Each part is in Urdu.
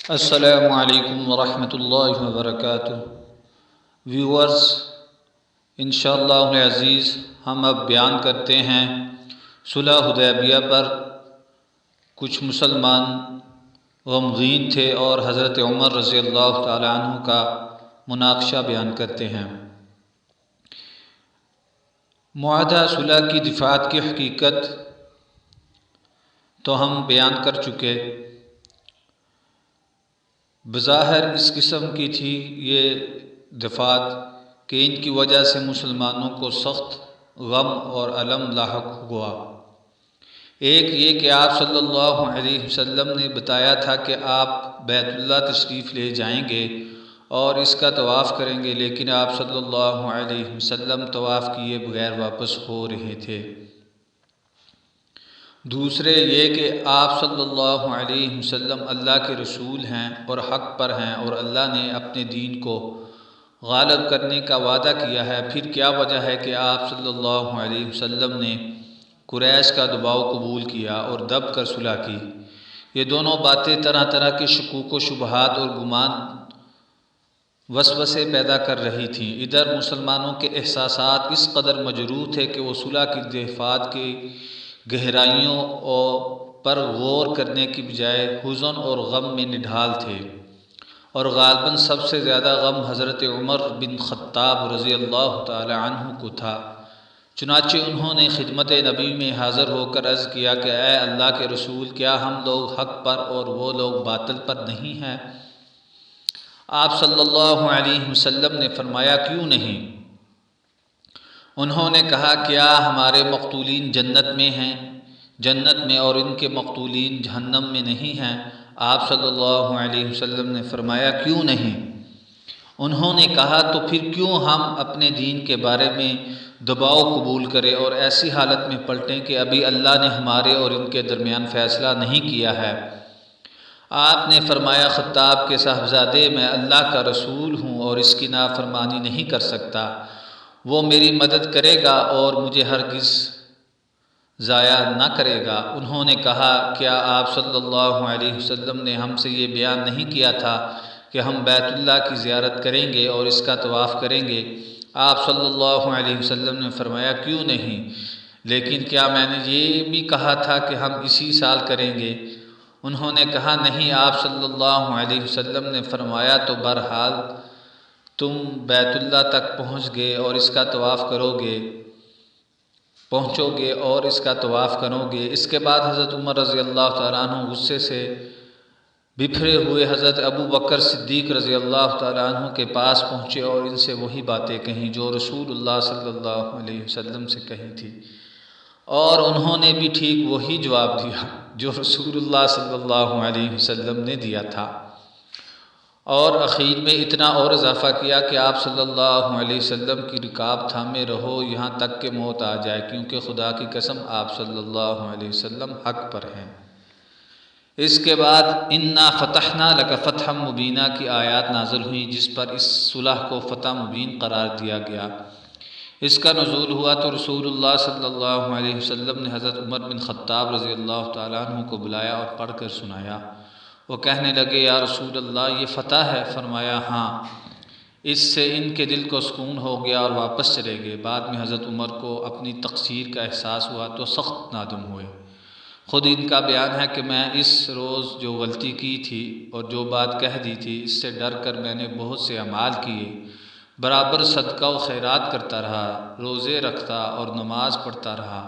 السلام علیکم ورحمۃ اللہ وبرکاتہ۔ ویورز، انشاءاللہ العزیز ہم اب بیان کرتے ہیں صلح حدیبیہ پر کچھ مسلمان غمگین تھے اور حضرت عمر رضی اللہ تعالیٰ عنہ کا مناقشہ بیان کرتے ہیں۔ معاہدہ صلح کی دفعات کی حقیقت تو ہم بیان کر چکے۔ بظاہر اس قسم کی تھی یہ دفعات کہ ان کی وجہ سے مسلمانوں کو سخت غم اور الم لاحق ہوا۔ ایک یہ کہ آپ صلی اللہ علیہ وسلم نے بتایا تھا کہ آپ بیت اللہ تشریف لے جائیں گے اور اس کا طواف کریں گے، لیکن آپ صلی اللہ علیہ وسلم طواف کیے بغیر واپس ہو رہے تھے۔ دوسرے یہ کہ آپ صلی اللہ علیہ وسلم اللہ کے رسول ہیں اور حق پر ہیں اور اللہ نے اپنے دین کو غالب کرنے کا وعدہ کیا ہے۔ پھر کیا وجہ ہے کہ آپ صلی اللہ علیہ وسلم نے قریش کا دباؤ قبول کیا اور دب کر صلح کی؟ یہ دونوں باتیں طرح طرح کے شکوک و شبہات اور گمان وسوسے پیدا کر رہی تھیں۔ ادھر مسلمانوں کے احساسات اس قدر مجروح تھے کہ وہ صلح کی دفعات کی گہرائیوں پر غور کرنے کی بجائے حزن اور غم میں نڈھال تھے، اور غالباً سب سے زیادہ غم حضرت عمر بن خطاب رضی اللہ تعالی عنہ کو تھا۔ چنانچہ انہوں نے خدمت نبی میں حاضر ہو کر عرض کیا کہ اے اللہ کے رسول، کیا ہم لوگ حق پر اور وہ لوگ باطل پر نہیں ہیں؟ آپ صلی اللہ علیہ وسلم نے فرمایا کیوں نہیں؟ انہوں نے کہا کیا ہمارے مقتولین جنت میں ہیں اور ان کے مقتولین جہنم میں نہیں ہیں؟ آپ صلی اللہ علیہ وسلم نے فرمایا کیوں نہیں؟ انہوں نے کہا تو پھر کیوں ہم اپنے دین کے بارے میں دباؤ قبول کریں اور ایسی حالت میں پلٹیں کہ ابھی اللہ نے ہمارے اور ان کے درمیان فیصلہ نہیں کیا ہے؟ آپ نے فرمایا خطاب کے صاحبزادے، میں اللہ کا رسول ہوں اور اس کی نافرمانی نہیں کر سکتا۔ وہ میری مدد کرے گا اور مجھے ہرگز ضائع نہ کرے گا۔ انہوں نے کہا کیا آپ صلی اللہ علیہ وسلم نے ہم سے یہ بیان نہیں کیا تھا کہ ہم بیت اللہ کی زیارت کریں گے اور اس کا طواف کریں گے؟ آپ صلی اللہ علیہ وسلم نے فرمایا کیوں نہیں، لیکن کیا میں نے یہ بھی کہا تھا کہ ہم اسی سال کریں گے؟ انہوں نے کہا نہیں۔ آپ صلی اللہ علیہ وسلم نے فرمایا تو بہرحال تم بیت اللہ تک پہنچو گے اور اس کا طواف کرو گے۔ اس کے بعد حضرت عمر رضی اللہ تعالیٰ عنہ غصے سے بپھرے ہوئے حضرت ابو بکر صدیق رضی اللہ تعالیٰ عنہ کے پاس پہنچے اور ان سے وہی باتیں کہیں جو رسول اللہ صلی اللہ علیہ وسلم سے کہی تھی، اور انہوں نے بھی ٹھیک وہی جواب دیا جو رسول اللہ صلی اللہ علیہ وسلم نے دیا تھا، اور اخیر میں اتنا اور اضافہ کیا کہ آپ صلی اللہ علیہ وسلم کی رکاب تھامے رہو یہاں تک کہ موت آ جائے، کیونکہ خدا کی قسم آپ صلی اللہ علیہ وسلم حق پر ہیں۔ اس کے بعد انا فتحنا لک فتحا مبینا کی آیات نازل ہوئی، جس پر اس صلح کو فتح مبین قرار دیا گیا۔ اس کا نزول ہوا تو رسول اللہ صلی اللہ علیہ وسلم نے حضرت عمر بن خطاب رضی اللہ تعالیٰ عنہ کو بلایا اور پڑھ کر سنایا۔ وہ کہنے لگے یا رسول اللہ، یہ فتح ہے؟ فرمایا ہاں۔ اس سے ان کے دل کو سکون ہو گیا اور واپس چلے گئے۔ بعد میں حضرت عمر کو اپنی تقصیر کا احساس ہوا تو سخت نادم ہوئے۔ خود ان کا بیان ہے کہ میں اس روز جو غلطی کی تھی اور جو بات کہہ دی تھی، اس سے ڈر کر میں نے بہت سے اعمال کیے، برابر صدقہ و خیرات کرتا رہا، روزے رکھتا اور نماز پڑھتا رہا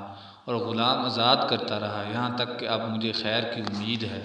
اور غلام آزاد کرتا رہا، یہاں تک کہ اب مجھے خیر کی امید ہے۔